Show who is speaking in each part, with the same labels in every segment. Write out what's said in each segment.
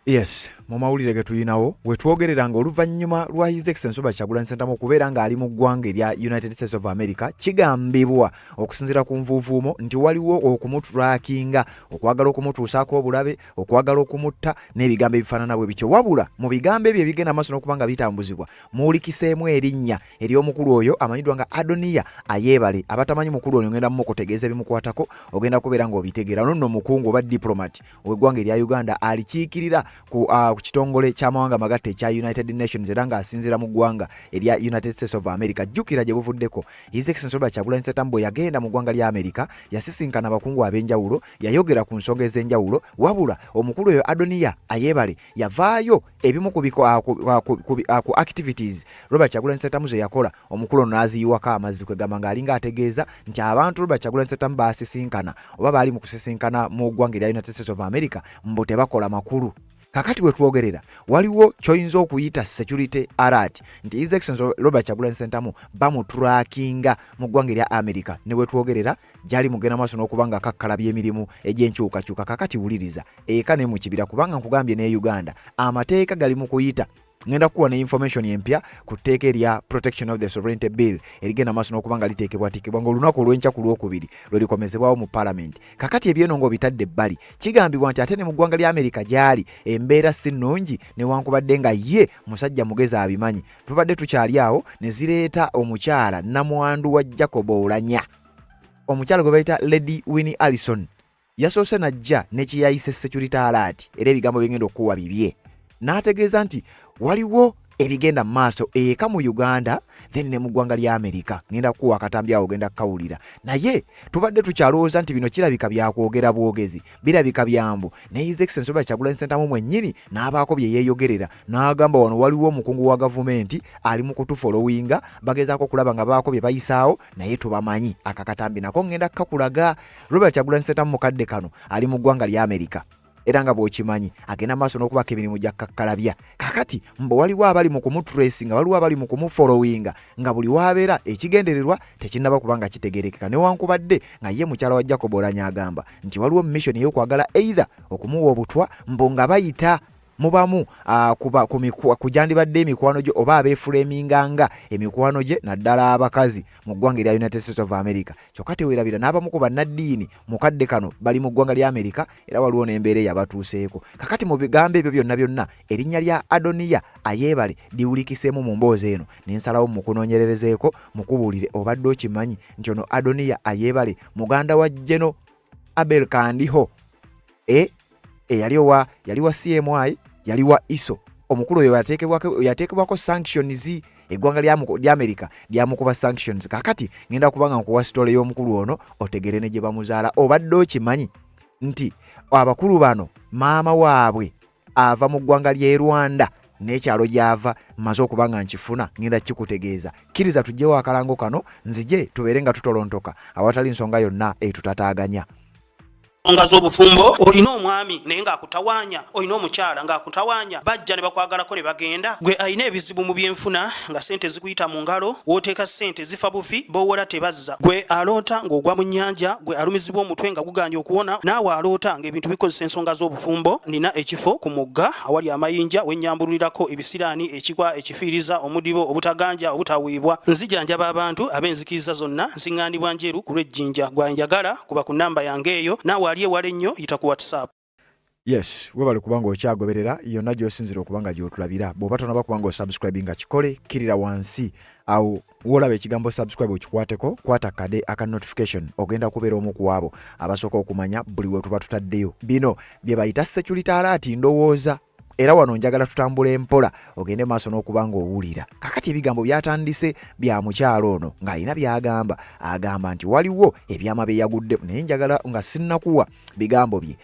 Speaker 1: Yes, mu mawulire ge tuyinawo wetwogereranga oluvannyuma lwa His Excellency Robert Kyagulanyi Ssentamu okubeera ng'ali mu ggwanga erya United States of America, kigambibwa okusinziira ku nvuuvuumo nti waliwo okumutrackinga, okwagala okumutuusaako obulabe, okwagala okumutta n'ebigambo ebifaanana bwe bityo. Wabula mu bigambo ebyo ebigenda maaso n'okuba nga bitambuzibwa muulikiseemu erinnya ery'omukulu oyo amanyiddwa nga Adoniya Ayebale. Abatamanyi mukulu oyo ngenda mukutegeeza ebimukwatako, ogenda kubeera ng'obitegeera. Nonno omukungu oba diplomat ow'eggwanga erya Uganda alikiikirira ku kitongole ky'amawanga magatte ekya United Nations era ng'asinziira mu ggwanga erya United States of America. Jjukira gye buvuddeko His Excellency Robert Kyagulanyi Ssentamu bwe yagenda mu ggwanga lya America yasisinkana abakungu ab'enjawulo, yayogera ku nsonga ez'enjawulo. Wabula omukulu oyo Adoniya Ayebale yavaayo ebimu ku activities Robert Kyagulanyi Ssentamu ze yakola, omukulu ono n'aziyiwako amazzi kwegamba ng'alinga ategeeza nti abantu Robert Kyagulanyi Ssentamu baasisinkana oba baali mu kusisinkana mu ggwanga erya United States of America mbu tebakola makulu. Kakati we twogerera waliwo kyoyinza okuyita security alert nti His Excellency Robert Kyagulanyi Ssentamu bamutrackinga mu ggwanga erya America. Ne we twogerera gyali mugenda maaso n'okuba nga kakkalabya emirimu egy'enkyukakyuka. Kakati wuliriza eka ne mu kibira kubanga nkugambye ne Uganda amateeka gali mu kuyita. Ngenda kuwa ne information empya ku tteeka erya Protection of the Sovereignty Bill erigenda maaso n'okuba nga liteekebwateekebwa ng'olunaku olw'enkya ku Lwokubiri lwe likomezebwawo mu Parliament. Kakati ebyeno ng'obitadde ebbali, kigambibwa nti ate ne mu ggwanga lya America gyali embeera si nnungi newankubadde nga ye musajja mugezi abimanyi. Tubadde tukyali awo ne zireeta omukyala Namwandu wa Oulanya. Omukyala gwe bayita Lady Winnie Allison yasoose najja ne kye yayise security alert era ebigambo bigenda okuwa bibye. N'ategeeza nti waliwo ebigenda mu maaso eka mu Uganda then ne mu ggwanga lya America. Ngenda kuwa akatambi awo ogenda kukawulira. Naye tubadde tukyalowooza nti bino kirabika byakwogera bwogezi, birabika byambu. Ne His Excellency Robert Kyagulanyi Ssentamu mwennyini n'abaako bye yeeyogerera n'agamba wano waliwo omukungu wa gavumenti ali mu kutufolowinga, bagezaako okulaba nga baako bye bayisaawo naye tubamanyi. Akakatambi nako ngenda kukakulaga. Robert Kyagulanyi Ssentamu mukadde kano ali mu ggwanga lya America era nga bw'okimanyi agenda maaso n'okubaka emirimu gya kakkalabya. Kakati mbo waliwo abali mu kumutracinga, waliwo abali mu kumufollowinga nga buli waabeera ekigendererwa tekinnaba kubanga kitegeerekeka. Newankubadde nga ye mukyala wa Oulanya agamba nti waliwo mission ey'okwagala either okumuwa obutwa mbo nga bayita mubamu kujandibadde emikwano gye oba abeefureminganga emikwano gye naddala abakazi mu ggwanga erya United States of America. Kyokka teweerabira n'abamu ku bannaddiini mukadde kano bali mu ggwanga lya America era waliwo n'embeera eyabatuuseeko. Kakati mu bigambo ebyo byonna erinnya lya Adoniya Ayebale liwulikiseemu mu mboozi eno n'ensalawo mu kunoonyererezeeko mukubuulire obadde okimanyi nti ono Adoniya Ayebale muganda wa Jeno Abel Kandiho yali wa CMI yali wa ISO. Omukulu oyo yateekebwako sanctions eggwanga lya America lyamukuba sanctions. Kakati ngenda kubanga nkuwa sitole y'omukulu ono otegere ne gye bamuzaala. Obadde okimanyi nti abakulu bano maama waabwe ava mu ggwanga ly'e Rwanda n'ekyalo gy'ava maze okuba nga nkifuna ngenda kikutegeeza. Kkiriza tujjewo akalango kano nzije tubeere nga tutolontoka awatali nsonga yonna etutataaganya.
Speaker 2: Nga z'obufumbo olina omwami naye ng'akutawaanya, olina omukyala ng'akutawaanya, bajja ne bakwagalako ne bagenda. Gwe alina ebizibu mu byenfuna nga ssente zikuyita mu ngalo, wooteeka ssente zifa bufi b'owola tebazza. Gwe aloota ng'ogwa mu nnyanja, gwe alumizibwa omutwe nga guganja okuwona, naawe aloota ng'ebintu bikozesa ensonga z'obufumbo. Nina ekifo ku mugga awali amayinja wennyambululirako ebisiraani, ekikwa, ekifiiriza, omudibo, obutaganja, obutawiibwa. Nzijanjaba abantu ab'enzikiriza zonna, nsiŋŋaanibwa njeru ku lw'ejjinja. Gwanjagala kuba ku nnamba yange eyo, naawe wale nnyo yita ku WhatsApp.
Speaker 1: Yes, webale kubanga okyagoberera yonna gy'osinzira okubanga gy'otulabira. Bw'oba tonaba kubanga osubscribinga kikole, kirira wansi awo wolaba ekigambo subscribe okikwateko, kwata kade aka notification ogenda kubeera omu ku abo abasooka okumanya buli we tuba tutaddeyo. Bino bye bayita security alert ndowooza. Era wano njagala tutambula empola ogende maaso n'okubanga owulira. Kakati ebigambo byatandise bya mukyalo ono ng'alina by'agamba. Agamba nti waliwo ebyama bye yagudde naye njagala nga sinnakuwa bigambo bye.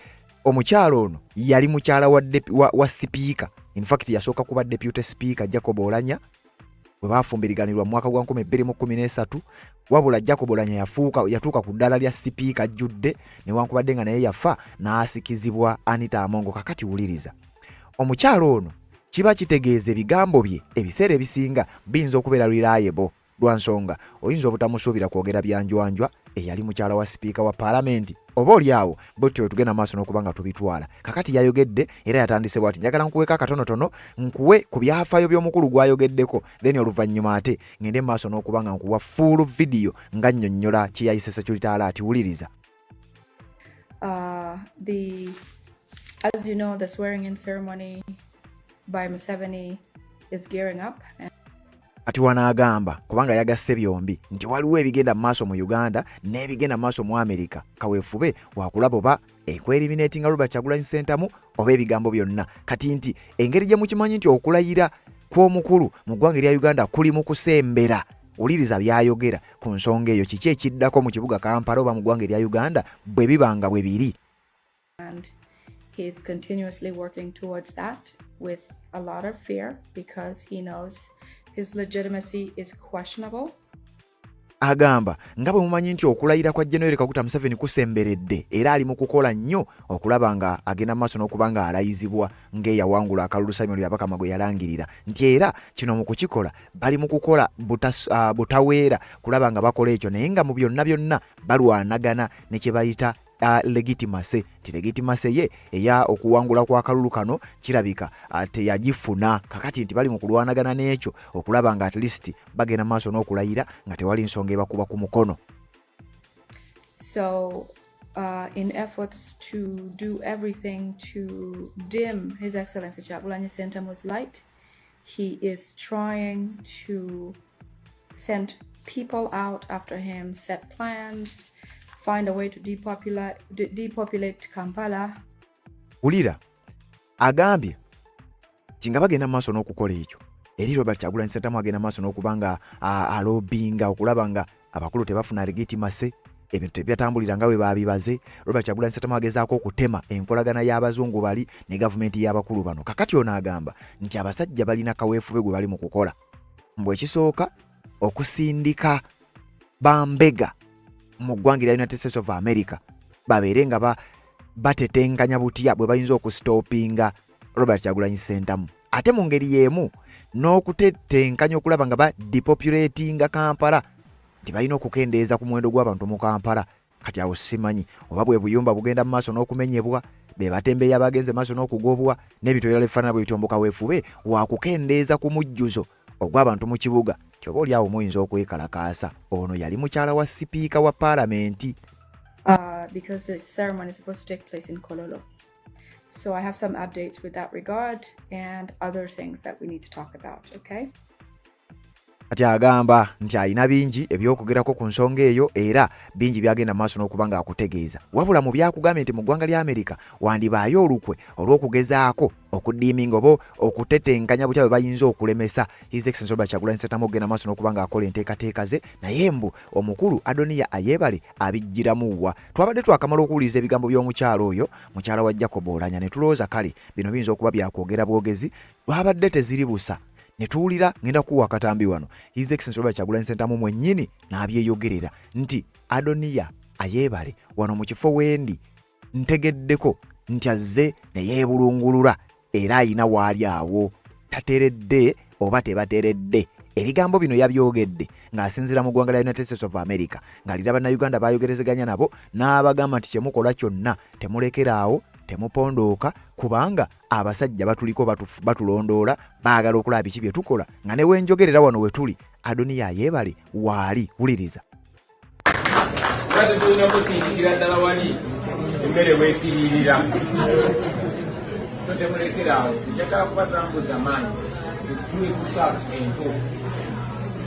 Speaker 1: Omukyalo ono yali mukyala wa sipiika. In fact yasooka kuba deputy speaker Oulanya bwe baafumbiriganirwa mu mwaka gwa 2013. Wabula Oulanya yatuuka ku ddala lya sipiika ajjudde newankubadde nga naye yafa n'asikizibwa Anita Amongo. Kakati wuliriza. Omukyalo ono kiba kitegeeza ebigambo bye ebiseera ebisinga biyinza okubeera reliable lwa nsonga oyinza obutamusuubira kwogera byanjwanjwa eyali mukyala wa sipiika wa Paalamenti oba oliawo botyo tugenda maaso n'okubanga tubitwala. Kakati yayogedde era yatandise bw'ati, njagala nkuweka katonotono nkuwe ku byafaayo by'omukulu gw'ayogeddeko, then oluvannyuma ate ngende maaso n'okubanga nkuwa full video nga nnyonnyola kye yayise security alert. Wuliriza.
Speaker 3: As you know, the swearing-in ceremony by Museveni is gearing up.
Speaker 1: Ati wanaagamba kubanga yagasse byombi nti waliwo ebigenda maaso mu Uganda n'ebigenda maaso mu America. Kaweefube wakulaba oba ekweliminatinga Robert Kyagulanyi Ssentamu oba ebigambo byonna. Kati nti engeri gye mukimanyi nti okulayira kw'omukulu mu ggwanga erya Uganda kuli mu kusembera. Wuliriza byayogera ku nsonga eyo, kiki ekiddako mu kibuga Kampala oba mu ggwanga erya Uganda bwe bibanga bwe biri.
Speaker 3: And he's continuously working towards that with a lot of fear because he knows his legitimacy is questionable.
Speaker 1: Agamba nga bwe mumanyi nti okulayira kwa General Kaguta Museveni kusemberedde era ali mu kukola nnyo okulaba nga agenda maaso n'okubanga alayizibwa ng'eyawangula akalulu Simon Byabakama gwe yalangirira, nti era kino mu kukikola bali mu kukola butaweera kulaba nga bakola ekyo, naye nga mu byonna byonna balwanagana ne kye bayita legitimacy. Ti legitimacy ye eya okuwangula kwa kalulu kano kirabika teyagifuna. Kakati nti bali mu kulwanagana n'ekyo okulaba nga at least bagenda maaso n'okulayira nga tewali nsonga ebakuba ku mukono.
Speaker 3: So in efforts to do everything to dim His Excellency Kyagulanyi Ssentamu's light, he is trying to send people out after him, set plans, find a way to depopulate Kampala.
Speaker 1: Ulira agambye kinga bagenda maaso n'okukola ekyo eri Robert Kyagulanyi Ssentamu agenda maaso n'okubanga alobinga okulaba nga abakulu tebafuna legitimacy, ebintu tebyatambulira nga bwe babibaze. Robert Kyagulanyi Ssentamu agezaako okutema enkolagana y'abazungu bali ne gavumenti y'abakulu bano. Kakati ono agamba nti abasajja balina kaweefube gwe bali mu kukola. Mbwe ekisooka okusindika bambega mu ggwanga erya United States of America babeere nga batetenkanya butya bwe bayinza okustopinga Robert Kyagulanyi Ssentamu, ate mu ngeri y'emu n'okutetenkanya okulaba nga depopulatinga Kampala, nti balina okukendeeza ku muwendo gw'abantu mu Kampala. Kati awo simanyi oba bwe buyumba bugenda mu maaso n'okumenyebwa, be batembeeyi abagenze maaso n'okugobwa, n'ebintu ebirala ebifaanana bwe bitomboka weefube wa kukendeeza ku mujjuzo ogw'abantu mu kibuga. Kyoba oli awo muyinza okwekalakaasa ono yali mukyala wa sipiika wa paalamenti.
Speaker 3: Because the ceremony is supposed to take place in Kololo. So I have some updates with that regard and other things that we need to talk about, okay?
Speaker 1: Ati agamba nti alina bingi ebyokugerako ku nsonga eyo era bingi byagenda maaso n'okubanga akutegeeza. Wabula mu byakugambye nti mu ggwanga lya Amerika wandibaayo olukwe olw'okugezaako okuddiiminga oba okutetenkanya butya bwe bayinza okulemesa His Excellency Robert Kyagulanyi Ssentamu okugenda maaso n'okubanga akola enteekateeka ze, naye mbu omukulu Adoniya Ayebale abijjiramuwa. Twabadde twakamala okuwuliriza ebigambo by'omukyalo oyo, mukyala wa Jacob Oulanya, ne tulowooza kale bino biyinza okuba byakwogera bwogezi lwabadde teziri busa. Ne tuwulira ngenda kuwa katambi wano His Excellency Robert Kyagulanyi Ssentamu mwennyini n'abyeyogerera nti Adoniya Ayebale wano mu kifo wendi ntegeddeko nti azze ne yeebulungulula era ayina waali awo tateredde oba tebateredde. Ebigambo bino yabyogedde ng'asinziira mu ggwanga lya United States of America, ng'alira bannayuganda bayogerezeganya nabo n'abagamba nti kyemukola kyonna temulekeraawo, temupondooka kubanga abasajja batuliko batulondoola baagala okulaba biki bye tukola, nga ne wenjogerera wano we tuli Adoniya Ayebale waali. Wuliriza.
Speaker 4: Kati tulina kusindikira ddala wali emmere weesiririra, so temulekeraawo. Njagala kubatambuza maanyi tuli kukaaka ento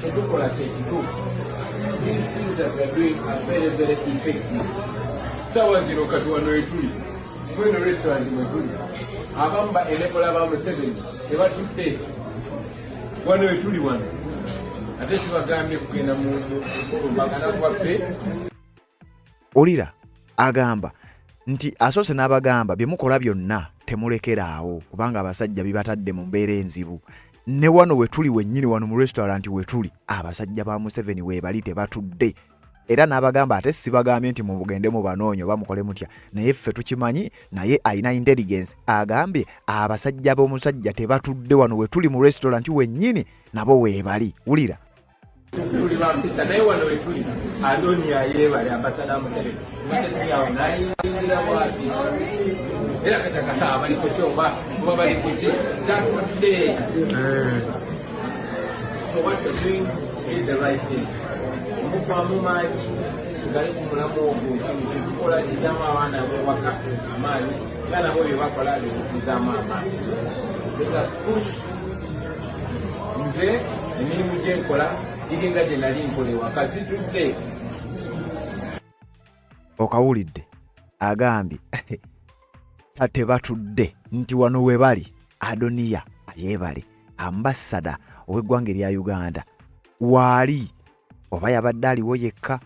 Speaker 4: tetukola kyekituufu. These things that we are doing are very, very effective. Sawa zino kati wano we tuli mweno restaurant we tuli abamba enebola ba Museveni tebatudde wano we tuli wano, ate kibagambye kugenda mu mbagana kwaffe.
Speaker 1: Olira agamba nti asoose n'abagamba bye mukola byonna temulekeraawo kubanga abasajja bibatadde mu mbeera enzibu. Ne wano we tuli wennyini wano mu restaurant we tuli abasajja ba Museveni we bali tebatudde. Era n'abagamba ate sibagambye nti mubugende mu banoonyo oba mukole mutya, naye ffe tukimanyi, naye alina intelligence. Agambye abasajja b'omusajja tebatudde wano we tuli mu restaurant wennyini nabo we bali. Wulira.
Speaker 4: tuli bampisa naye wano wetuli Adonia yeebale ambasada Museveni ngatetulyawo nayingira bwati era katakasa abaliko kyoba kuba baliko ki tatudde. So what we're doing is the right thing. Omukwamu maanyi tugali ku mulamu ogwo tukola kizaamu abaana ab'ewaka amaanyi nga nabo bye bakola bekuzaamu amaanyi. Let us push. Nze emirimu gyenkola iringa gye nali nkolewa kasitudde.
Speaker 1: Okawulidde agambye tate batudde nti wano we bali Adonia ayebale ambasada ow'eggwanga erya Uganda waali oba yabadde aliwo yekka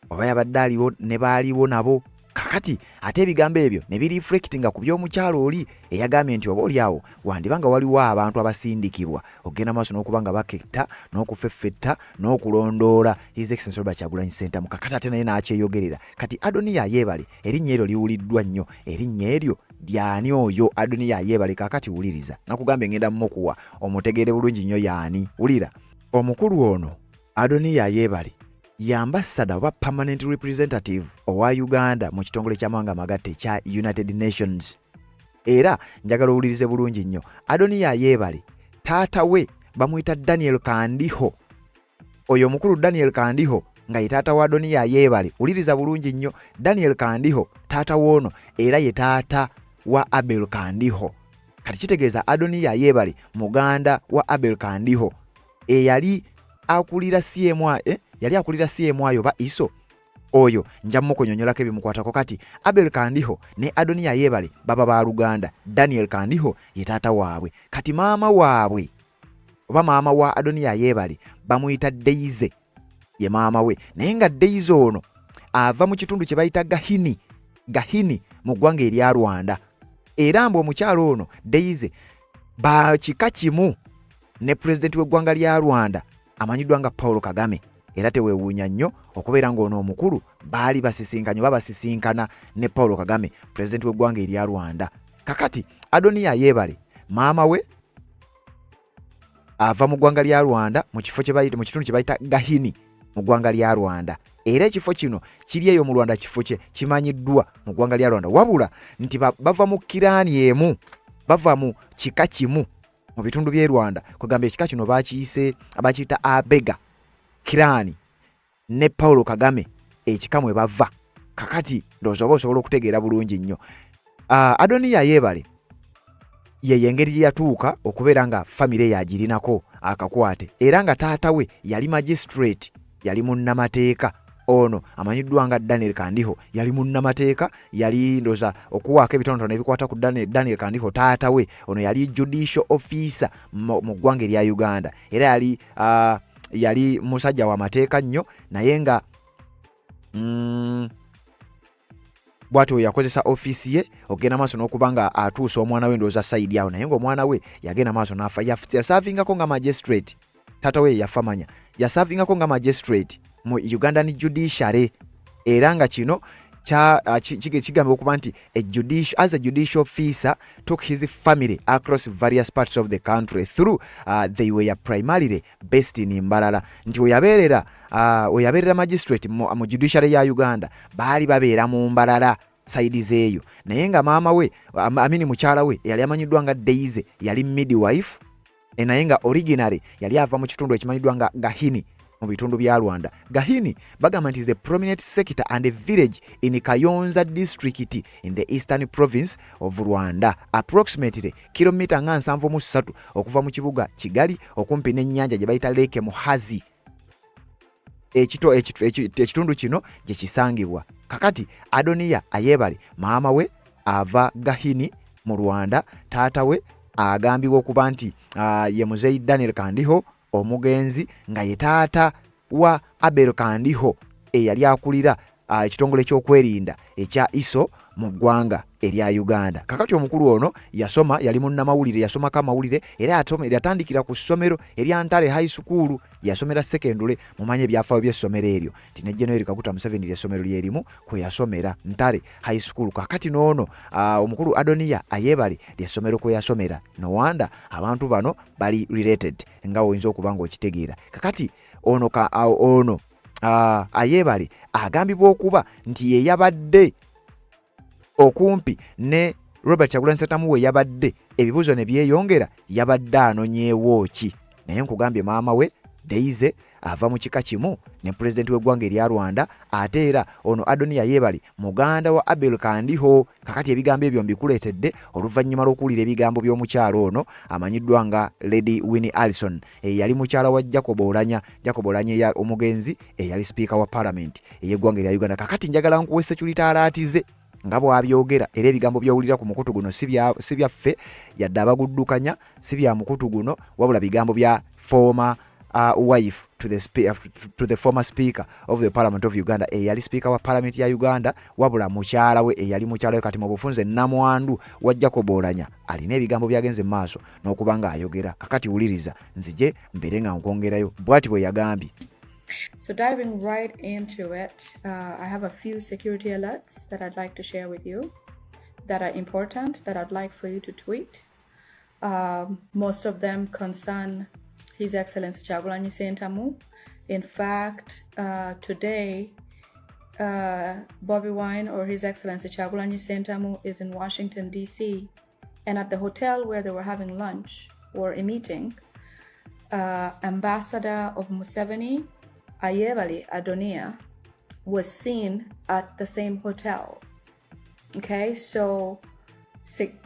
Speaker 1: oba yabadde aliwo ne baaliwo nabo. Kakati ate ebigambo ebyo ne bireflectinga ku by'omukyalo oli eyagambye nti oba oliawo wandibanga waliwo abantu abasindikibwa okugenda maaso n'okuba nga baketta n'okufeffetta n'okulondoola His Excellency Robert Kyagulanyi Ssentamu. Kakati ate naye n'akyeyogerera kati Adonia ayebale erinnya eryo liwuliddwa nnyo. Erinnya eryo lyani oyo Adonia ayebale? Kakati wuliriza nakugambye ngenda mmukuwa omutegeere bulungi nnyo yaani. Wulira omukulu ono Adonia ayebale y'ambassador oba permanent representative owa Uganda mu kitongole ky'amawanga amagatte kya United Nations. Era njagala owulirize bulungi nnyo Adonia ayebale taata we bamuyita Daniel Kandiho. Oyo omukulu Daniel Kandiho nga ye taata wa Adonia ayebale. Wuliriza bulungi nnyo Daniel Kandiho taata woono era ye taata wa Abel Kandiho. Kati kitegeeza Adonia ayebale muganda wa Abel Kandiho eyali akulira CMA yali akulira CMA ayo ba iso oyo nja mukonyonyolako ebimukwatako. Kati Abel Kandiho ne Adonia ayebale baba ba Luganda. Daniel Kandiho ye taata waabwe. Kati maama waabwe oba maama wa Adonia ayebale bamuyita Daisy ye maama we. Naye nga Daisy ono ava mu kitundu kye bayita Gahini mu ggwanga erya Rwanda. Era mbu omukyalo ono Daisy ba kika kimu ne president w'eggwanga lya Rwanda amanyiddwa nga Paul Kagame. Era teweewuunya nnyo okubeera ng'ono omukulu baali basisinkanye oba basisinkana ne Paul Kagame president w'eggwanga erya Rwanda. Kakati Adonia ayebale maama we ava mu ggwanga lya Rwanda mu kifo kye bayita mu kitundu kye bayita Gahini mu ggwanga lya Rwanda. Era ekifo kino kiri eyo mu Rwanda kifo kye kimanyiddwa mu ggwanga lya Rwanda wabula nti bava mu kiraani emu bava mu kika kimu mu bitundu by'e Rwanda. Kugamba ekika kino bakiyita Abega Kirani ne Paul Kagame ekikamwe bava. Kakati ndowooza oba osobola okutegeera bulungi nnyo. Adonia ayebale ye engeri gye yatuuka okubeera nga famire yagirinako akakwate. Era nga taata we yali magistrate, yali munnamateeka. Ono amanyiddwa nga Daniel Kandiho yali munnamateeka, yali ndowooza okuwaako ebitonotono ebikwata ku Daniel Kandiho taata we. Ono yali judicial officer mu ggwanga erya Uganda. Era yali musajja wa mateeka nnyo naye nga bw'atyo yakozesa office ye okugenda maaso n'okuba nga atuusa omwana we ndowooza side awo. Naye ng'omwana we yagenda maaso n'afa. Yasavingako nga magistrate. Taata we yafa manya. Yasavingako nga magistrate mu Ugandan judiciary. Era nga kino kigamba okuba nti as a judicial officer took his family across various parts of the country through they were primarily based in Mbarara. Nti oyaberera magistrate mu judiciary ya Uganda baali babeera mu Mbarara sides eyo. Naye nga maama we mukyala we yali amanyiddwa nga Daisy yali midwife. Naye nga originally yali ava mu kitundu ekimanyiddwa nga Gahini mu bitundu bya Rwanda. Gahini bagamba nti is a prominent sector and a village in Kayonza district in the eastern province of Rwanda, approximately kilomita nga 73 okuva mu kibuga Kigali okumpi n'ennyanja gye bayita Lake Muhazi. Ekitundu kino gye kisangibwa. Kakati Adonia ayebale maama we ava Gahini mu Rwanda. Taata we agambibwa okuba nti ye muzeyi Daniel Kandiho omugenzi nga ye taata wa Abel Kandiho eyali akulira ekitongole ky'okwerinda ekya ISO mu ggwanga erya Uganda. Kakati omukulu ono yasoma, yali munnamawulire, yasomako amawulire era yatandikira ku ssomero erya Ntale High School. Yasomera secondary, mumanye ebyafaayo by'essomero eryo nti ne General Kaguta Museveni ly'essomero lyerimu kwe yasomera Ntale High School. Kakati noono omukulu Adonia ayebale ly'essomero kwe yasomera. No wonder abantu bano bali related nga oyinza okuba nga okitegeera. Kakati ono Ayebale agambibwa okuba nti ye yabadde okumpi ne Robert Kyagulanyi Ssentamu we yabadde ebibuuzo ne byeyongera yabadde anonyeewo ki naye nkugambye maama we Deize ava mu kika kimu ne pulezidenti w'eggwanga erya Rwanda ate era ono Adoni Ayebale muganda wa Abel Kandiho. Kakati ebigambo ebyo mbikuleetedde oluvannyuma lw'okuwulira ebigambo by'omukyalo ono amanyiddwa nga Lady Winnie Allison yali mukyala wa Jacob Oulanya omugenzi eyali sipiika wa Parliament ey'eggwanga erya Uganda. Kakati njagala nkuwe security alert nga bw'abyogera era ebigambo by'owulira ku mukutu guno si byaffe yadde abaguddukanya, si bya mukutu guno wabula bigambo bya former wife to the former speaker of the Parliament of Uganda eyali speaker wa Parliament ya Uganda wabula mukyala we eyali mukyala we kati mu bufunze Namwandu wa Jacob Oulanya alina ebigambo byagenze mu maaso n'okuba nga ayogera. Kakati wuliriza nzije mbere nga nkwongerayo bw'ati bwe yagambye.
Speaker 3: So diving right into it, I have a few security alerts that I'd like to share with you that are important, that I'd like for you to tweet. Most of them concern His Excellency Kyagulanyi Ssentamu. In fact, today, Bobi Wine or His Excellency Kyagulanyi Ssentamu is in Washington, D.C. And at the hotel where they were having lunch or a meeting, Ambassador of Museveni, Ayebale Adonia, was seen at the same hotel. Okay, so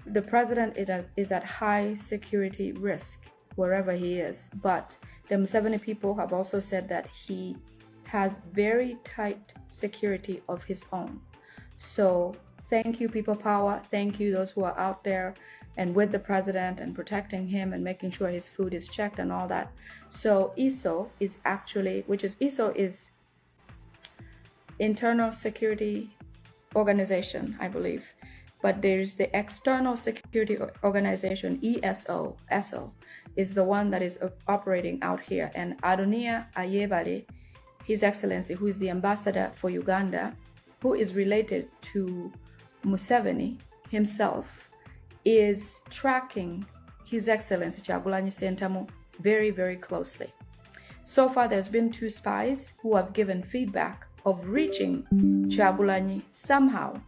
Speaker 3: the president is at high security risk wherever he is, but the Museveni people have also said that he has very tight security of his own. So thank you, people power. Thank you, those who are out there and with the president and protecting him and making sure his food is checked and all that. So ISO is actually, ISO is Internal Security Organization, I believe. But there's the External Security Organization, ESO. ESO is the one that is operating out here. And Adonia Ayebale, His Excellency, who is the ambassador for Uganda, who is related to Museveni himself, is tracking His Excellency Kyagulanyi Ssentamu very, very closely. So far, there's been 2 spies who have given feedback of reaching Kyagulanyi somehow,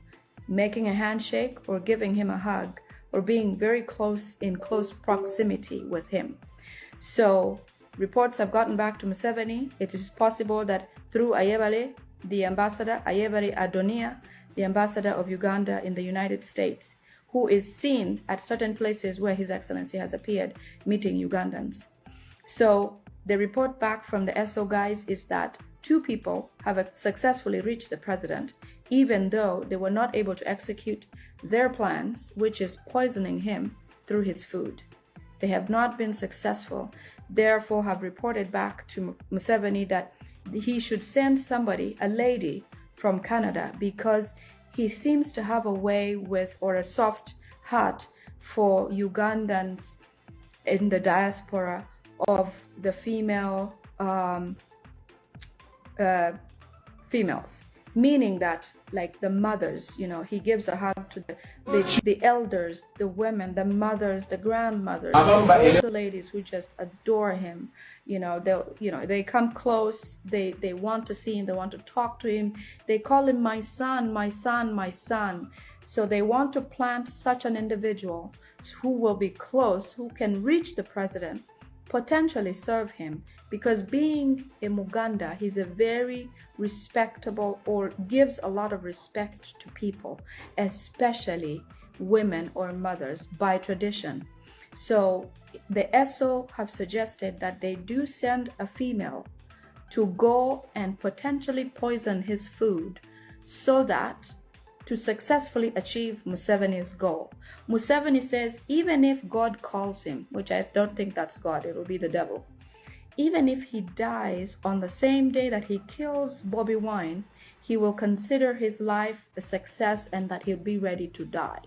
Speaker 3: making a handshake or giving him a hug or being very close in close proximity with him. So reports have gotten back to Museveni. It is possible that through Ayebale, the ambassador, Ayebale Adonia, the ambassador of Uganda in the United States, who is seen at certain places where His Excellency has appeared meeting Ugandans. So the report back from the ESO guys is that 2 people have successfully reached the president, even though they were not able to execute their plans, which is poisoning him through his food. They have not been successful, therefore have reported back to Museveni that he should send somebody, a lady from Canada, because he seems to have a way with, or a soft heart for Ugandans in the diaspora of the females, meaning that like the mothers, he gives a hug to the elders, the women, the mothers, the grandmothers, the ladies who just adore him. They come close, they want to see him, they want to talk to him. They call him my son, my son, my son. So they want to plant such an individual who will be close, who can reach the president, potentially serve him, because being a Muganda, he's a very respectable, or gives a lot of respect to people, especially women or mothers by tradition. So the ESO have suggested that they do send a female to go and potentially poison his food so that to successfully achieve Museveni's goal. Museveni says even if God calls him, which I don't think that's God, it will be the devil, even if he dies on the same day that he kills Bobi Wine, he will consider his life a success and that he'll be ready to die.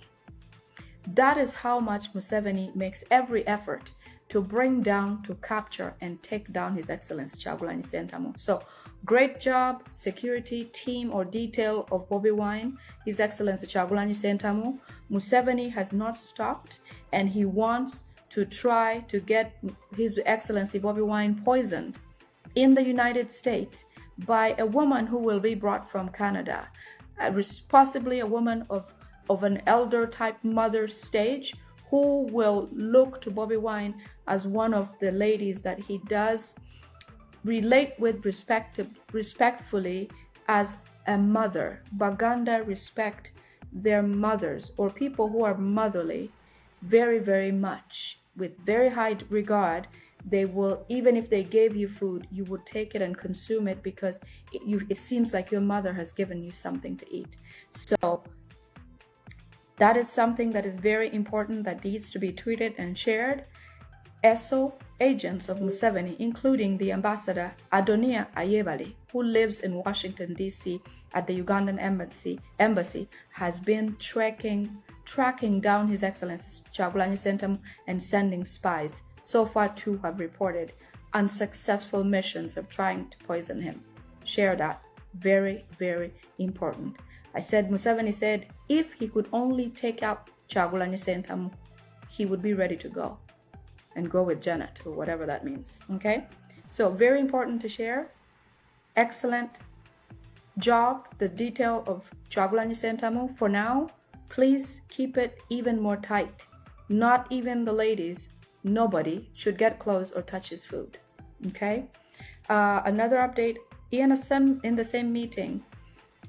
Speaker 3: That is how much Museveni makes every effort to bring down, to capture and take down His Excellency Kyagulanyi Ssentamu. So great job, security team or detail of Bobi Wine, His Excellency Kyagulanyi Ssentamu. Museveni has not stopped and he wants to try to get His Excellency Bobi Wine poisoned in the United States by a woman who will be brought from Canada, possibly a woman of an elder type mother stage, who will look to Bobi Wine as one of the ladies that he does relate with respectfully as a mother. Baganda respect their mothers, or people who are motherly, very, very much, with very high regard. They will, even if they gave you food, you would take it and consume it because it seems like your mother has given you something to eat. So that is something that is very important, that needs to be tweeted and shared. ESO agents of Museveni, including the ambassador Adonia Ayebale, who lives in Washington, D.C. at the Ugandan embassy, has been tracking down His Excellency Kyagulanyi Ssentamu and sending spies. So far, 2 have reported unsuccessful missions of trying to poison him. Share that. Very, very important. I said, Museveni said, if he could only take out Kyagulanyi Ssentamu, he would be ready to go and go with Janet, or whatever that means. Okay? So very important to share. Excellent job, the detail of Kyagulanyi Ssentamu. For now, please keep it even more tight. Not even the ladies, nobody should get close or touch his food. Okay? Another update, in the same meeting,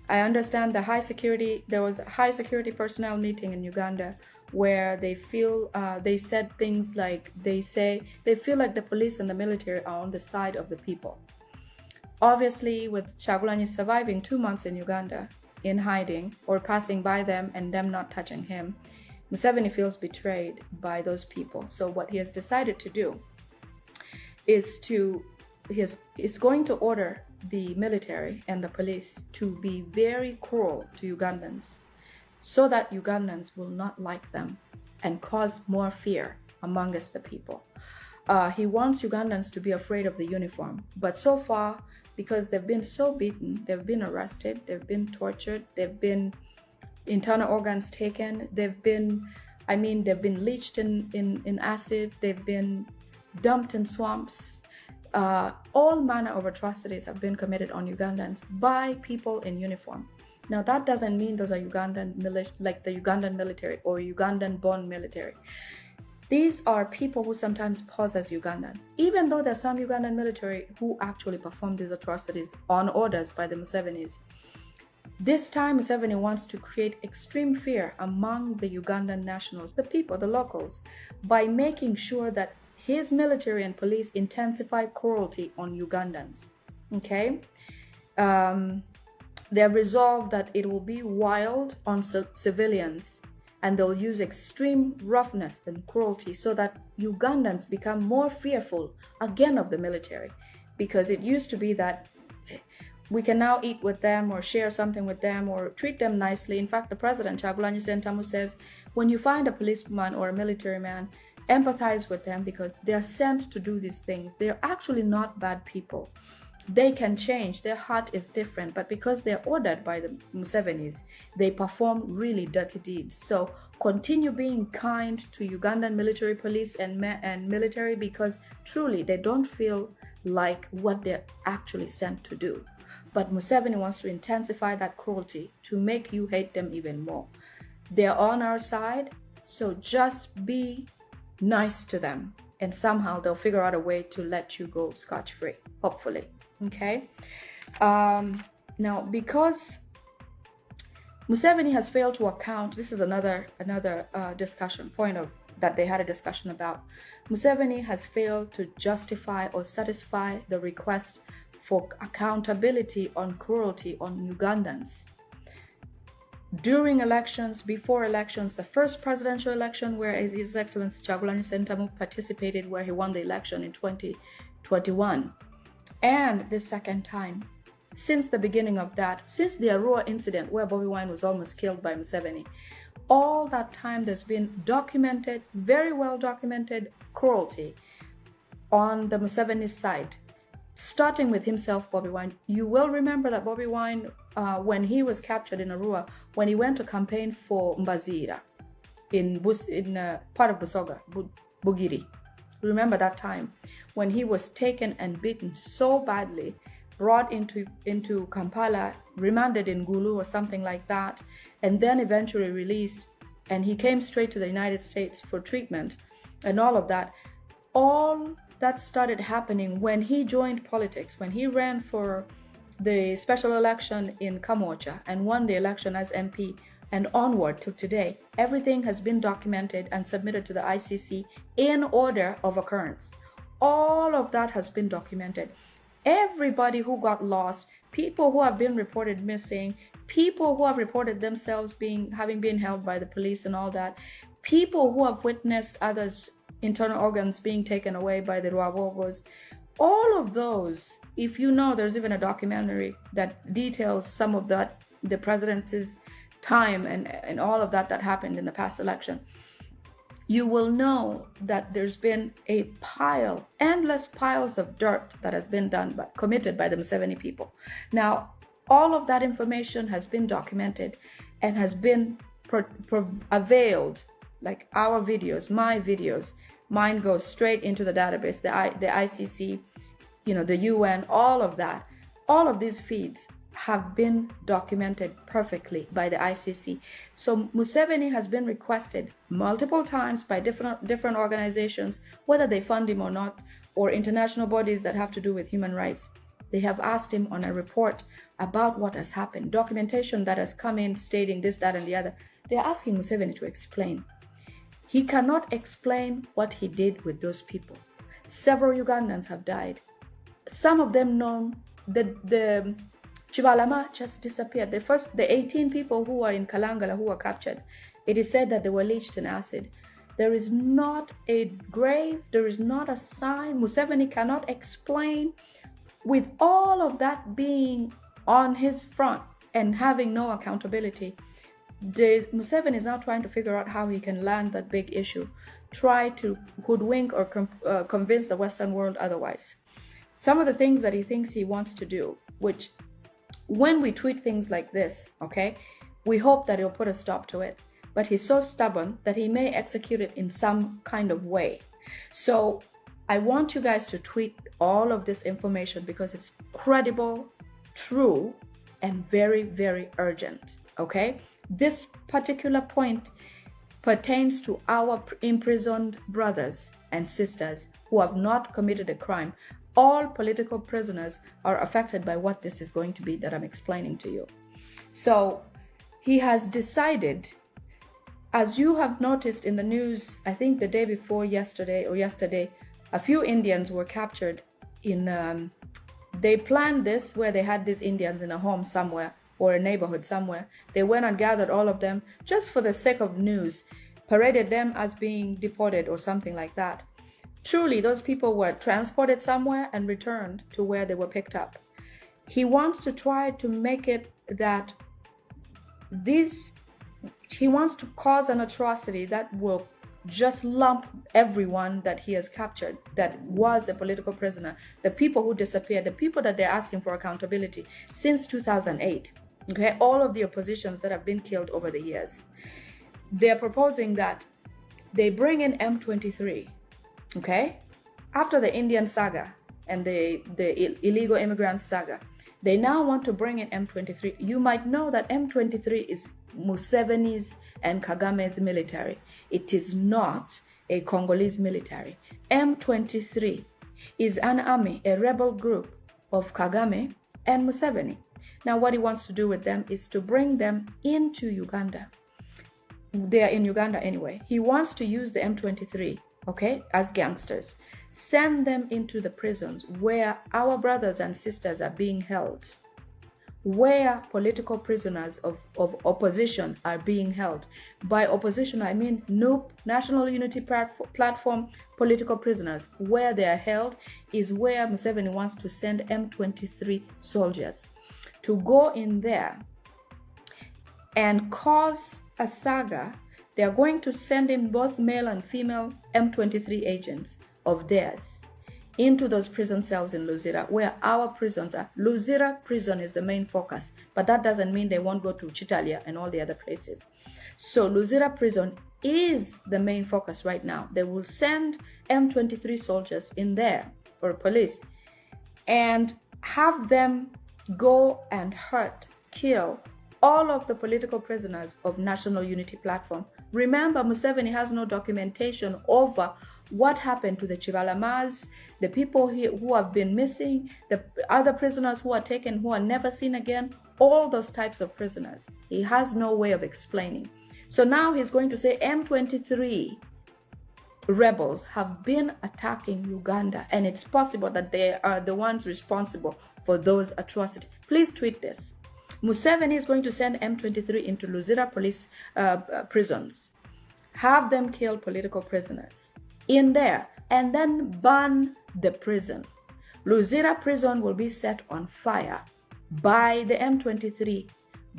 Speaker 3: I understand there was a high security personnel meeting in Uganda where they said things like, they feel like the police and the military are on the side of the people. Obviously, with Kyagulanyi surviving 2 months in Uganda in hiding, or passing by them and them not touching him, Museveni feels betrayed by those people. So what he has decided to do is going to order the military and the police to be very cruel to Ugandans, so that Ugandans will not like them and cause more fear amongst the people. He wants Ugandans to be afraid of the uniform, but so far, because they've been so beaten, they've been arrested, they've been tortured, they've been internal organs taken, they've been leached in acid, they've been dumped in swamps. All manner of atrocities have been committed on Ugandans by people in uniform. Now, that doesn't mean those are like the Ugandan military or Ugandan-born military. These are people who sometimes pose as Ugandans, even though there's some Ugandan military who actually perform these atrocities on orders by the Musevenis. This time, Museveni wants to create extreme fear among the Ugandan nationals, the people, the locals, by making sure that his military and police intensify cruelty on Ugandans. Okay? They're resolved that it will be wild on civilians, and they'll use extreme roughness and cruelty so that Ugandans become more fearful again of the military. Because it used to be that we can now eat with them or share something with them or treat them nicely. In fact, the president, Kyagulanyi Ssentamu, says, when you find a policeman or a military man, empathize with them because they're sent to do these things. They're actually not bad people. They can change. Their heart is different. But because they're ordered by the Musevenis, they perform really dirty deeds. So continue being kind to Ugandan military police and military, because truly they don't feel like what they're actually sent to do. But Museveni wants to intensify that cruelty to make you hate them even more. They're on our side, so just be nice to them, and somehow they'll figure out a way to let you go scotch-free, hopefully. Okay? Now, because Museveni has failed to account, this is another discussion point that they had a discussion about. Museveni has failed to justify or satisfy the request for accountability on cruelty on Ugandans. During elections, before elections, the first presidential election where His Excellency Kyagulanyi Ssentamu participated, where he won the election in 2021, and the second time, since the beginning of that, since the Arua incident where Bobi Wine was almost killed by Museveni, all that time there's been documented, very well documented cruelty on the Museveni side, starting with himself, Bobi Wine. You will remember that Bobi Wine, when he was captured in Arua, when he went to campaign for Mbazira in part of Busoga, Bugiri, Remember that time when he was taken and beaten so badly, brought into Kampala, remanded in Gulu or something like that, and then eventually released, and he came straight to the United States for treatment and all of that. All that started happening when he joined politics, when he ran for the special election in Kamwocha and won the election as MP, and onward to today. Everything has been documented and submitted to the ICC in order of occurrence. All of that has been documented. Everybody who got lost, people who have been reported missing, people who have reported themselves having been held by the police and all that, people who have witnessed others' internal organs being taken away by the Rwabogos, all of those, if you know, there's even a documentary that details some of that, the president's time and all of that happened in the past election, you will know that there's been a endless piles of dirt that has been committed by the Museveni people. Now, all of that information has been documented and has been availed, like our videos, my videos. Mine goes straight into the database, the ICC, the UN, all of that. All of these feeds have been documented perfectly by the ICC. So Museveni has been requested multiple times by different organizations, whether they fund him or not, or international bodies that have to do with human rights. They have asked him on a report about what has happened, documentation that has come in stating this, that, and the other. They're asking Museveni to explain. He cannot explain what he did with those people. Several Ugandans have died. Some of them known, the Chibalama just disappeared. The 18 people who are in Kalangala who were captured, it is said that they were lynched in acid. There is not a grave, there is not a sign. Museveni cannot explain. With all of that being on his front and having no accountability, Museveni is now trying to figure out how he can land that big issue, try to hoodwink or convince the Western world otherwise. Some of the things that he thinks he wants to do, which when we tweet things like this, okay, we hope that he'll put a stop to it. But he's so stubborn that he may execute it in some kind of way. So I want you guys to tweet all of this information because it's credible, true, and very, very urgent, okay? This particular point pertains to our imprisoned brothers and sisters who have not committed a crime. All political prisoners are affected by what this is going to be that I'm explaining to you. So he has decided, as you have noticed in the news, I think the day before yesterday, a few Indians were captured in, they planned this where they had these Indians in a home somewhere or a neighborhood somewhere. They went and gathered all of them just for the sake of news, paraded them as being deported or something like that. Truly, those people were transported somewhere and returned to where they were picked up. He wants to try to make it that he wants to cause an atrocity that will just lump everyone that he has captured that was a political prisoner, the people who disappeared, the people that they're asking for accountability since 2008. Okay, all of the oppositions that have been killed over the years. They're proposing that they bring in M23. Okay, after the Indian saga and the illegal immigrant saga, they now want to bring in M23. You might know that M23 is Museveni's and Kagame's military. It is not a Congolese military. M23 is an army, a rebel group of Kagame and Museveni. Now what he wants to do with them is to bring them into Uganda. They are in Uganda anyway. He wants to use the M23, okay, as gangsters, send them into the prisons where our brothers and sisters are being held, where political prisoners of opposition are being held. By opposition, I mean NUP, National Unity Platform political prisoners. Where they are held is where Museveni wants to send M23 soldiers to go in there and cause a saga. They are going to send in both male and female M23 agents of theirs into those prison cells in Luzira, where our prisons are. Luzira prison is the main focus, but that doesn't mean they won't go to Chitalia and all the other places. So Luzira prison is the main focus right now. They will send M23 soldiers in there, or police, and have them go and hurt, kill all of the political prisoners of National Unity Platform. Remember, Museveni has no documentation over what happened to the Chivalamas, the people who have been missing, the other prisoners who are taken, who are never seen again, all those types of prisoners. He has no way of explaining. So now he's going to say M23 rebels have been attacking Uganda, and it's possible that they are the ones responsible for those atrocities. Please tweet this. Museveni is going to send M23 into Luzira police prisons, have them kill political prisoners in there, and then burn the prison. Luzira prison will be set on fire by the M23,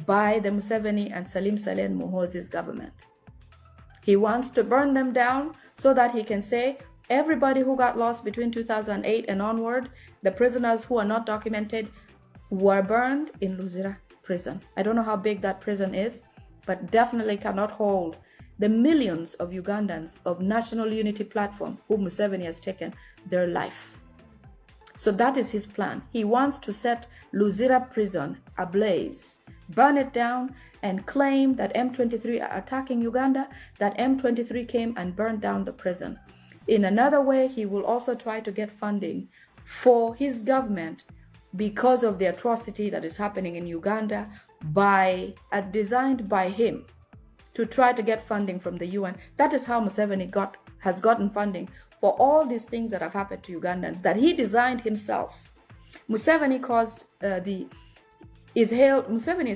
Speaker 3: by the Museveni and Salim Saleh Muhoozi's government. He wants to burn them down so that he can say everybody who got lost between 2008 and onward, the prisoners who are not documented, were burned in Luzira prison. I don't know how big that prison is, but definitely cannot hold the millions of Ugandans of National Unity Platform who Museveni has taken their life. So that is his plan. He wants to set Luzira prison ablaze, burn it down, and claim that M23 are attacking Uganda, that M23 came and burned down the prison. In another way, he will also try to get funding for his government because of the atrocity that is happening in Uganda designed by him to try to get funding from the UN. That is how Museveni has gotten funding for all these things that have happened to Ugandans that he designed himself. Museveni is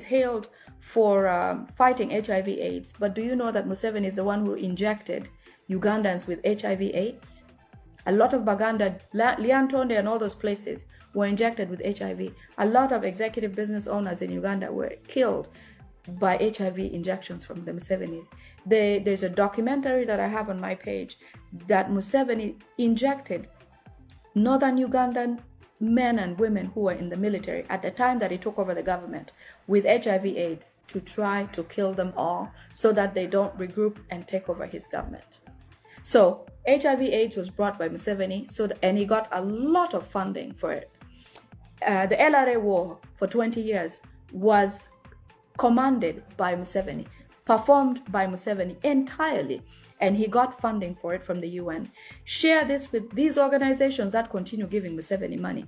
Speaker 3: hailed for fighting HIV/AIDS, but do you know that Museveni is the one who injected Ugandans with HIV/AIDS? A lot of Baganda, Liantonde and all those places were injected with HIV. A lot of executive business owners in Uganda were killed by HIV injections from the Musevenis. There's a documentary that I have on my page that Museveni injected northern Ugandan men and women who were in the military at the time that he took over the government with HIV/AIDS to try to kill them all so that they don't regroup and take over his government. So HIV/AIDS was brought by Museveni, and he got a lot of funding for it. The LRA war for 20 years was commanded by Museveni, performed by Museveni entirely, and he got funding for it from the UN. Share this with these organizations that continue giving Museveni money.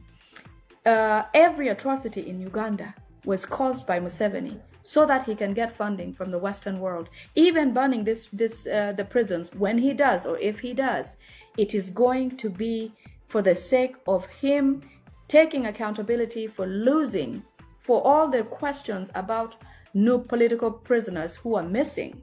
Speaker 3: Every atrocity in Uganda was caused by Museveni so that he can get funding from the Western world. Even burning the prisons, when he does, or if he does, it is going to be for the sake of him taking accountability for losing, for all the questions about new political prisoners who are missing,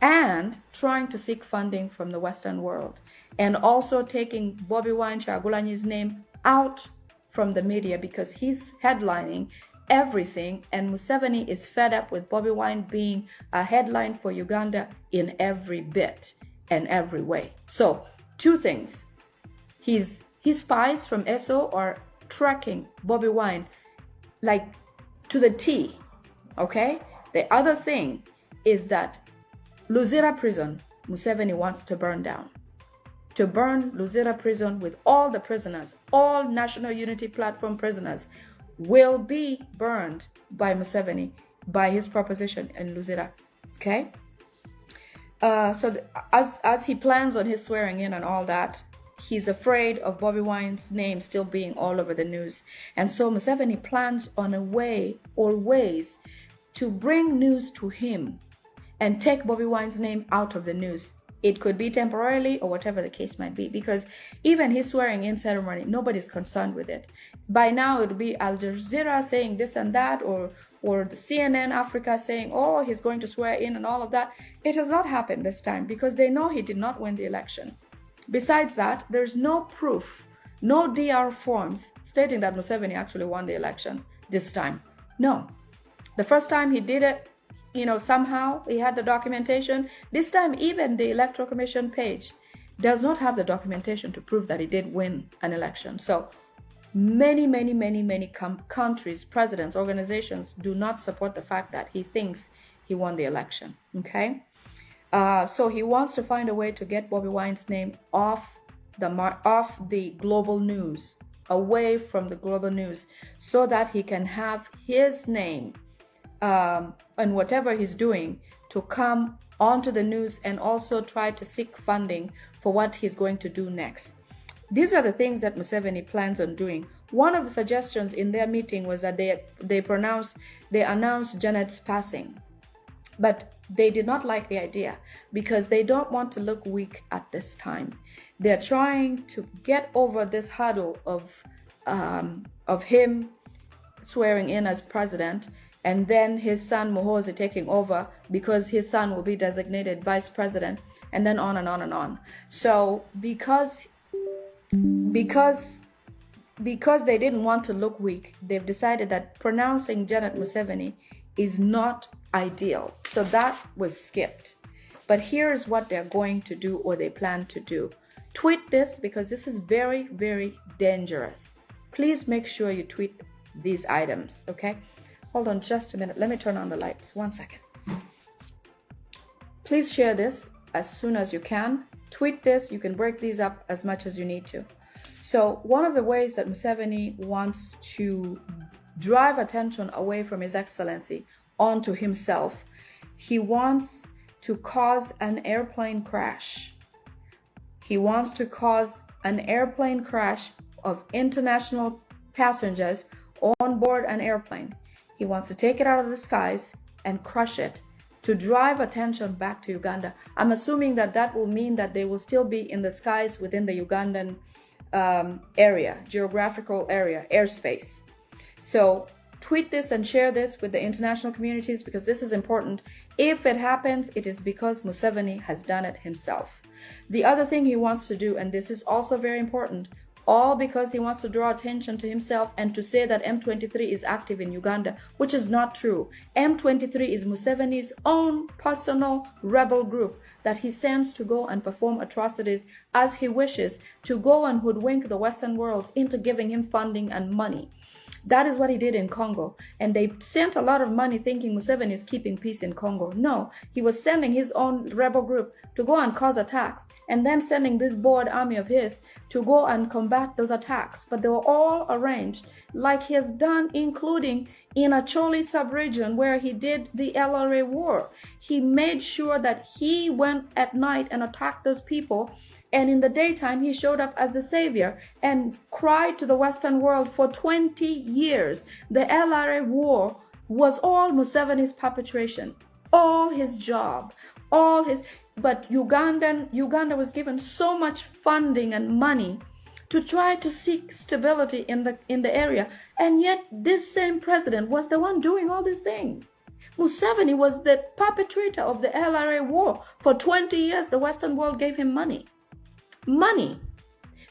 Speaker 3: and trying to seek funding from the Western world, and also taking Bobi Wine Kyagulanyi's name out from the media because he's headlining everything, and Museveni is fed up with Bobi Wine being a headline for Uganda in every bit and every way. So, two things. His spies from ESO are tracking Bobi Wine like to the T, okay? The other thing is that Luzira prison, Museveni wants to burn down. To burn Luzira prison with all the prisoners, all National Unity Platform prisoners will be burned by Museveni, by his proposition in Luzira, okay? As he plans on his swearing in and all that, he's afraid of Bobi Wine's name still being all over the news. And so Museveni plans on a way or ways to bring news to him and take Bobi Wine's name out of the news. It could be temporarily or whatever the case might be, because even his swearing in ceremony, nobody's concerned with it. By now, it would be Al Jazeera saying this and that, or the CNN Africa saying, oh, he's going to swear in and all of that. It has not happened this time because they know he did not win the election. Besides that, there's no proof, no DR forms stating that Museveni actually won the election this time. No. The first time he did it, somehow he had the documentation. This time, even the Electoral Commission page does not have the documentation to prove that he did win an election. So many countries, presidents, organizations do not support the fact that he thinks he won the election, okay? So he wants to find a way to get Bobi Wine's name off the global news, away from the global news, so that he can have his name and whatever he's doing to come onto the news, and also try to seek funding for what he's going to do next. These are the things that Museveni plans on doing. One of the suggestions in their meeting was that they announced Janet's passing, but they did not like the idea because they don't want to look weak at this time. They're trying to get over this hurdle of him swearing in as president, and then his son Muhoozi taking over because his son will be designated vice president, and then on and on and on. So because they didn't want to look weak, they've decided that pronouncing Janet Museveni is not ideal. So that was skipped. But here's what they're going to do, or they plan to do. Tweet this, because this is very, very dangerous. Please make sure you tweet these items, okay? Hold on just a minute. Let me turn on the lights. 1 second. Please share this as soon as you can. Tweet this. You can break these up as much as you need to. So one of the ways that Museveni wants to drive attention away from His Excellency onto himself, he wants to cause an airplane crash. He wants to cause an airplane crash of international passengers on board an airplane. He wants to take it out of the skies and crush it to drive attention back to Uganda. I'm assuming that that will mean that they will still be in the skies within the Ugandan area, geographical area, airspace. So tweet this and share this with the international communities, because this is important. If it happens, it is because Museveni has done it himself. The other thing he wants to do, and this is also very important, all because he wants to draw attention to himself and to say that M23 is active in Uganda, which is not true. M23 is Museveni's own personal rebel group that he sends to go and perform atrocities as he wishes, to go and hoodwink the Western world into giving him funding and money. That is what he did in Congo. And they sent a lot of money thinking Museveni is keeping peace in Congo. No, he was sending his own rebel group to go and cause attacks, and then sending this board army of his to go and combat those attacks. But they were all arranged like he has done, including in Acholi sub-region where he did the LRA war. He made sure that he went at night and attacked those people, and in the daytime he showed up as the savior and cried to the Western world for 20 years. The LRA war was all Museveni's perpetration, all his job, all his... But Uganda was given so much funding and money to try to seek stability in the area, and yet this same president was the one doing all these things. Museveni was the perpetrator of the LRA war. For 20 years, the Western world gave him money.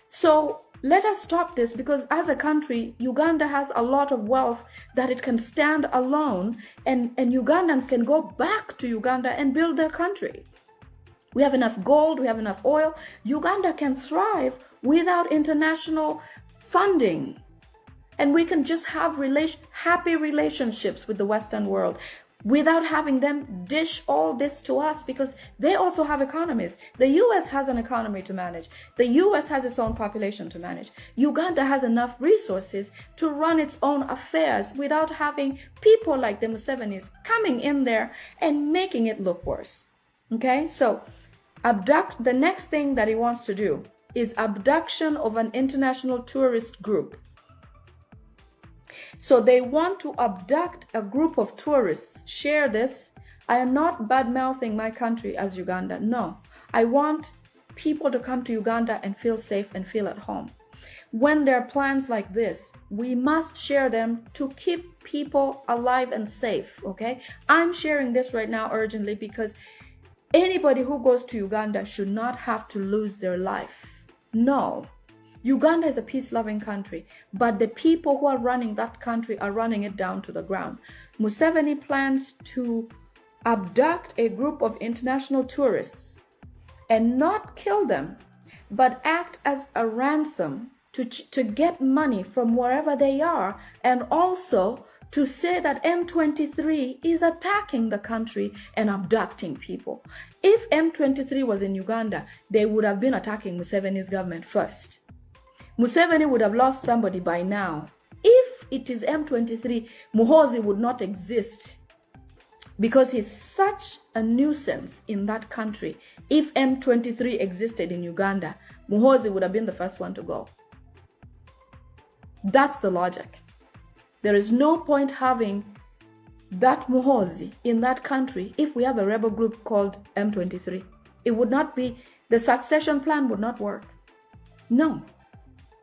Speaker 3: So let us stop this, because as a country, Uganda has a lot of wealth that it can stand alone, and Ugandans can go back to Uganda and build their country. We have enough gold, we have enough oil. Uganda can thrive without international funding. And we can just have happy relationships with the Western world without having them dish all this to us, because they also have economies. The US has an economy to manage. The US has its own population to manage. Uganda has enough resources to run its own affairs without having people like the Musevenis coming in there and making it look worse. Okay, so the next thing that he wants to do is abduction of an international tourist group. So they want to abduct a group of tourists. Share this. I am not bad-mouthing my country as Uganda. No, I want people to come to Uganda and feel safe and feel at home. When there are plans like this, we must share them to keep people alive and safe, okay? I'm sharing this right now urgently because anybody who goes to Uganda should not have to lose their life. No. Uganda is a peace-loving country, but the people who are running that country are running it down to the ground. Museveni plans to abduct a group of international tourists and not kill them, but act as a ransom to get money from wherever they are, and also to say that M23 is attacking the country and abducting people. If M23 was in Uganda, they would have been attacking Museveni's government first. Museveni would have lost somebody by now. If it is M23, Muhoozi would not exist because he's such a nuisance in that country. If M23 existed in Uganda, Muhoozi would have been the first one to go. That's the logic. There is no point having that Muhoozi in that country if we have a rebel group called M23. It would not be, the succession plan would not work. No.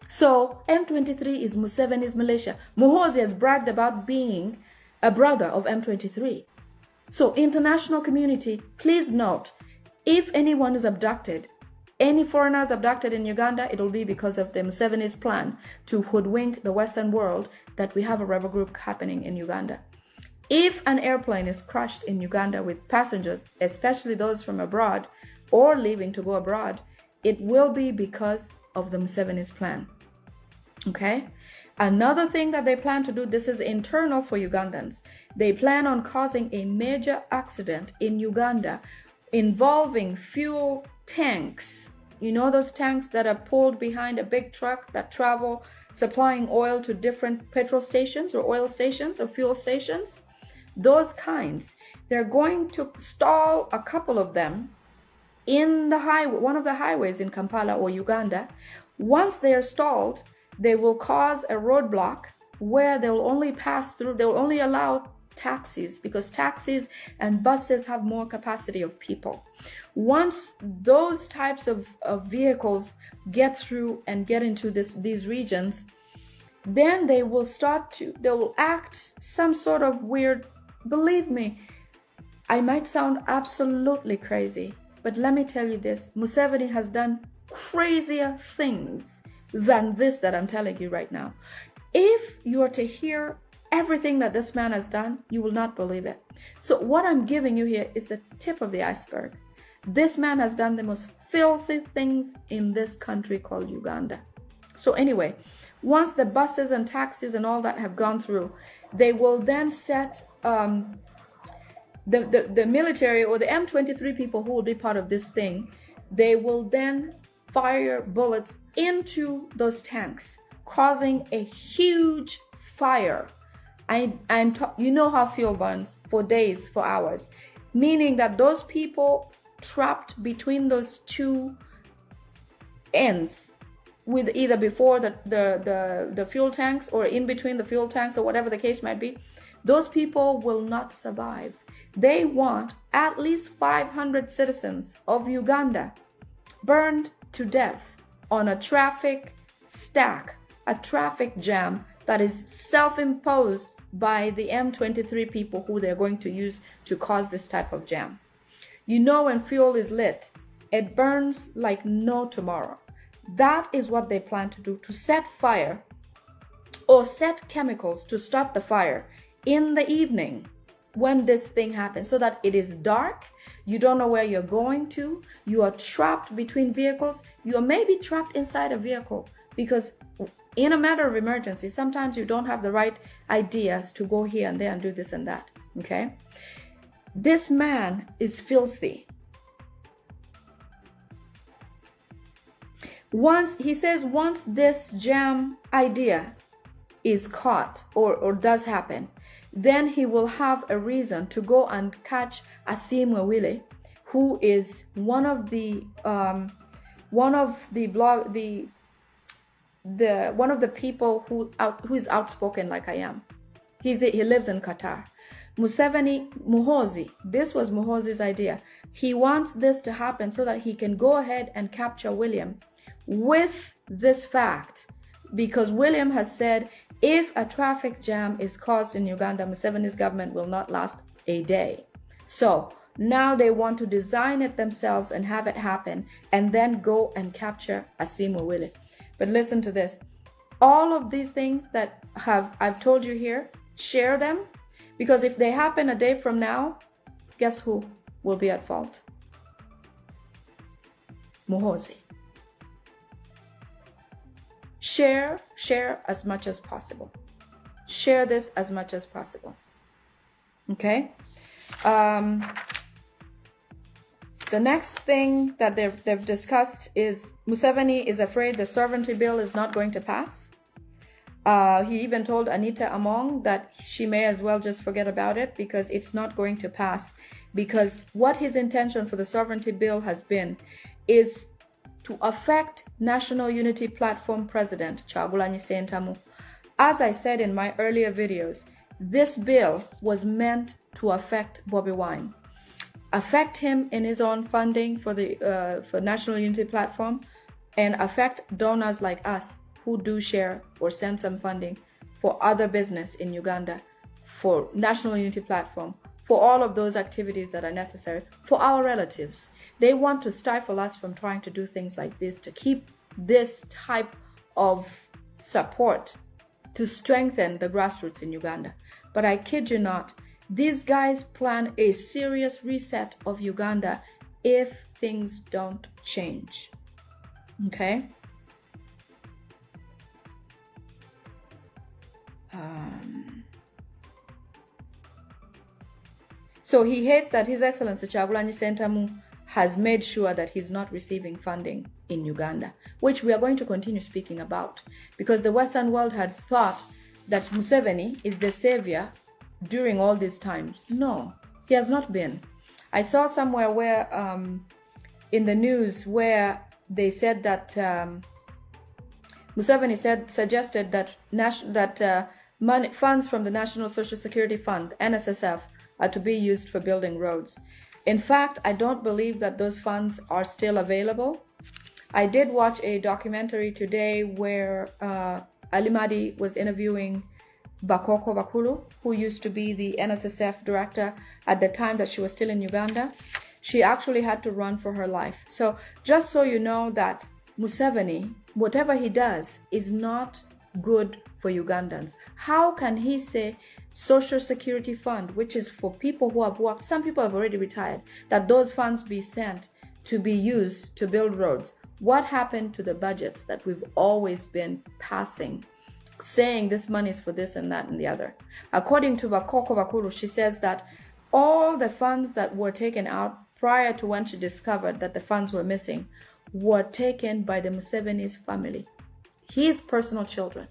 Speaker 3: So M23 is Museveni's militia. Muhoozi has bragged about being a brother of M23. So international community, please note, if anyone is abducted, any foreigners abducted in Uganda, it will be because of the Museveni's plan to hoodwink the Western world that we have a rebel group happening in Uganda. If an airplane is crushed in Uganda with passengers, especially those from abroad or leaving to go abroad, it will be because of the Museveni's plan. Okay? Another thing that they plan to do, this is internal for Ugandans. They plan on causing a major accident in Uganda involving fuel tanks. You know those tanks that are pulled behind a big truck that travel supplying oil to different petrol stations or oil stations or fuel stations? Those kinds. They're going to stall a couple of them in the highway, one of the highways in Kampala or Uganda. Once they are stalled, they will cause a roadblock where they will only pass through, they will only allow taxis, because taxis and buses have more capacity of people. Once those types of vehicles get through and get into these regions, then they will act some sort of weird, believe me, I might sound absolutely crazy, but let me tell you this, Museveni has done crazier things than this that I'm telling you right now. If you are to hear everything that this man has done, you will not believe it. So what I'm giving you here is the tip of the iceberg. This man has done the most filthy things in this country called Uganda. So anyway, once the buses and taxis and all that have gone through, they will then set the military or the M23 people who will be part of this thing, they will then fire bullets into those tanks, causing a huge fire. You know how fuel burns for days, for hours, meaning that those people trapped between those two ends, with either before the fuel tanks or in between the fuel tanks or whatever the case might be, those people will not survive. They want at least 500 citizens of Uganda burned to death on a traffic stack, a traffic jam that is self-imposed by the M23 people who they're going to use to cause this type of jam. You know, when fuel is lit, it burns like no tomorrow. That is what they plan to do, to set fire or set chemicals to stop the fire in the evening when this thing happens, so that it is dark, you don't know where you're going to, you are trapped between vehicles, you are maybe trapped inside a vehicle, because in a matter of emergency, sometimes you don't have the right ideas to go here and there and do this and that, okay? This man is filthy. Once this jam idea is caught or does happen, then he will have a reason to go and catch Asimwe, who is one of the people who is outspoken like I am. He lives in Qatar. Muhoozi, this was Muhoozi's idea. He wants this to happen so that he can go ahead and capture William with this fact, because William has said if a traffic jam is caused in Uganda, Museveni's government will not last a day. So now they want to design it themselves and have it happen, and then go and capture Asimwe. But listen to this. All of these things that I've told you here, share them, because if they happen a day from now, guess who will be at fault? Muhoozi. Share as much as possible. share this as much as possible. Okay. The next thing that they've discussed is Museveni is afraid the sovereignty bill is not going to pass. He even told Anita Among that she may as well just forget about it because it's not going to pass. Because what his intention for the sovereignty bill has been is to affect National Unity Platform President Kyagulanyi Ssentamu. As I said in my earlier videos, this bill was meant to affect Bobi Wine, affect him in his own funding for the for National Unity Platform, and affect donors like us who do share or send some funding for other business in Uganda, for National Unity Platform, for all of those activities that are necessary for our relatives. They want to stifle us from trying to do things like this, to keep this type of support to strengthen the grassroots in Uganda. But I kid you not, these guys plan a serious reset of Uganda if things don't change. Okay? So he hates that His Excellency Kyagulanyi Ssentamu has made sure that he's not receiving funding in Uganda, which we are going to continue speaking about, because the Western world has thought that Museveni is the savior during all these times. No, he has not been. I saw somewhere where in the news where they said that Museveni suggested that funds from the National Social Security Fund, NSSF, are to be used for building roads. In fact, I don't believe that those funds are still available. I did watch a documentary today where Ali Madi was interviewing Bakoko Bakulu, who used to be the NSSF director at the time that she was still in Uganda. She actually had to run for her life. So just so you know that Museveni, whatever he does, is not good for Ugandans. How can he say Social Security Fund, which is for people who have worked, some people have already retired, that those funds be sent to be used to build roads? What happened to the budgets that we've always been passing, saying this money is for this and that and the other? According to Bakoko Bakulu, she says that all the funds that were taken out prior to when she discovered that the funds were missing were taken by the Museveni's family, his personal children.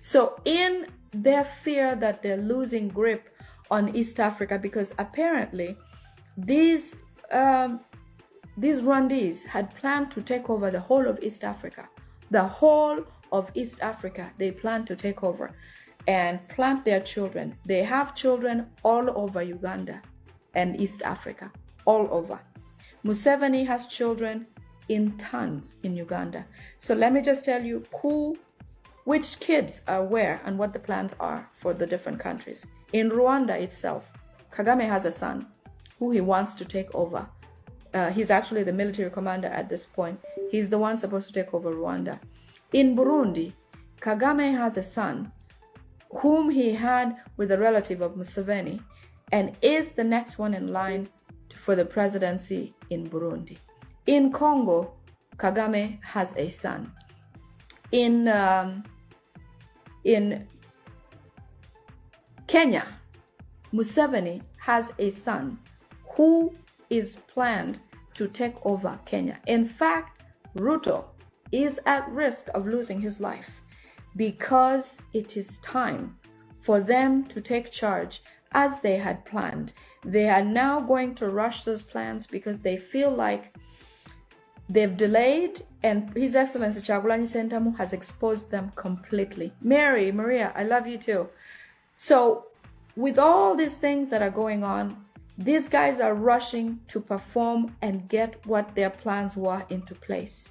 Speaker 3: So in their fear that they're losing grip on East Africa, because apparently these Rwandese had planned to take over the whole of East Africa. The whole of East Africa, they plan to take over and plant their children. They have children all over Uganda and East Africa, all over. Museveni has children in tons in Uganda. So let me just tell you which kids are where and what the plans are for the different countries. In Rwanda itself, Kagame has a son who he wants to take over. He's actually the military commander at this point. He's the one supposed to take over Rwanda. In Burundi, Kagame has a son whom he had with a relative of Museveni and is the next one in line for the presidency in Burundi. In Congo, Kagame has a son. In Kenya, Museveni has a son who is planned to take over Kenya. In fact, Ruto is at risk of losing his life because it is time for them to take charge as they had planned. They are now going to rush those plans because they feel like they've delayed, and His Excellency Kyagulanyi Ssentamu has exposed them completely. Maria, I love you too. So with all these things that are going on, these guys are rushing to perform and get what their plans were into place.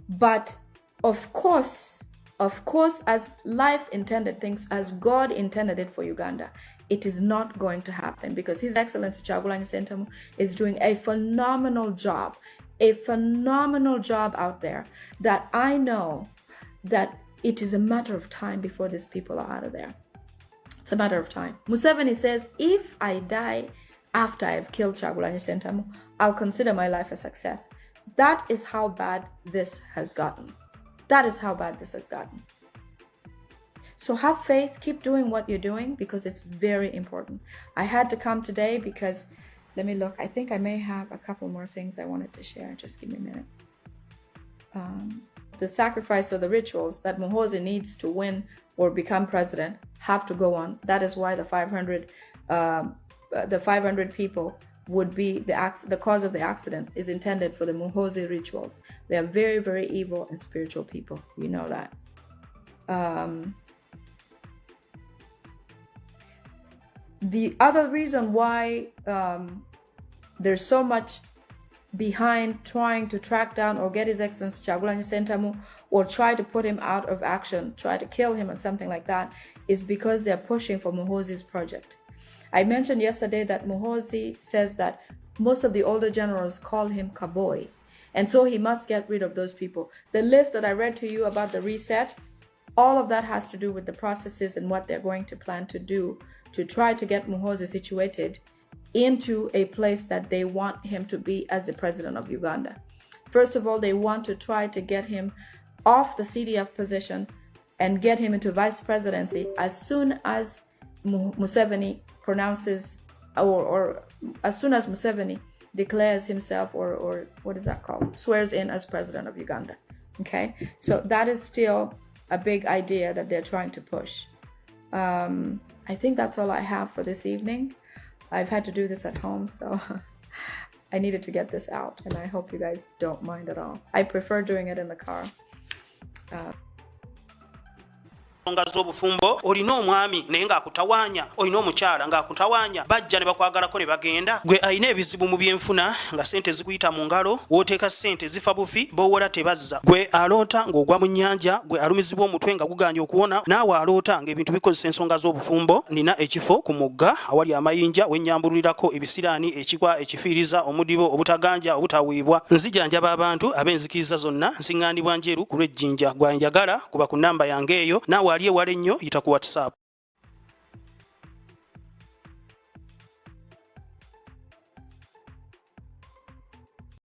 Speaker 3: But of course, as life intended things, as God intended it for Uganda, it is not going to happen because His Excellency Kyagulanyi Ssentamu is doing a phenomenal job out there, that I know that it is a matter of time before these people are out of there. It's a matter of time. Museveni says, if I die after I've killed Kyagulanyi Ssentamu, I'll consider my life a success. That is how bad this has gotten. So have faith, keep doing what you're doing because it's very important. I had to come today because, let me look, I think I may have a couple more things I wanted to share. Just give me a minute. The sacrifice or the rituals that Muhoozi needs to win or become president have to go on. That is why the 500 people would be the cause of the accident is intended for the Muhoozi rituals. They are very, very evil and spiritual people. We know that. The other reason why there's so much behind trying to track down or get His Excellency Kyagulanyi Ssentamu or try to put him out of action, try to kill him or something like that, is because they're pushing for Muhoozi's project. I mentioned yesterday that Muhoozi says that most of the older generals call him Kaboy, and so he must get rid of those people. The list that I read to you about the reset, all of that has to do with the processes and what they're going to plan to do to try to get Muhoozi situated into a place that they want him to be as the president of Uganda. First of all, they want to try to get him off the CDF position and get him into vice presidency as soon as Museveni pronounces, or as soon as Museveni declares himself, or what is that called? Swears in as president of Uganda. Okay, so that is still a big idea that they're trying to push. I think that's all I have for this evening. I've had to do this at home, so I needed to get this out, and I hope you guys don't mind at all. I prefer doing it in the car.
Speaker 2: Z'obufumbo olina omwami naye ng'akutawanya, olina omukyala ng'akutawanya, bajja ne bakwagalako ne bagenda. Gwe alina ebizibu mu byenfuna nga ssente zikuyita mu ngalo, w'oteeka ssente zifa bufi, b'owola tebazza. Gwe aloota ng'ogwa mu nnyanja, gwe alumizibwa omutwe nga guganye okuwona, naawe aloota ng'ebintu bikozesa ensonga z'obufumbo. Nina ekifo ku mugga awali amayinja we nnyambulirako ebisiraani, ekikwa, ekifiiriza, omudibo, obutaganja, obutaweebwa. Nzijanjaba abantu ab'enzikiriza zonna, nsiŋŋaanibwa njeru ku lw'ejjinja. Gwanjagala kuba ku nnamba yange eyo, naawe ali ewala ennyo yita ku WhatsApp.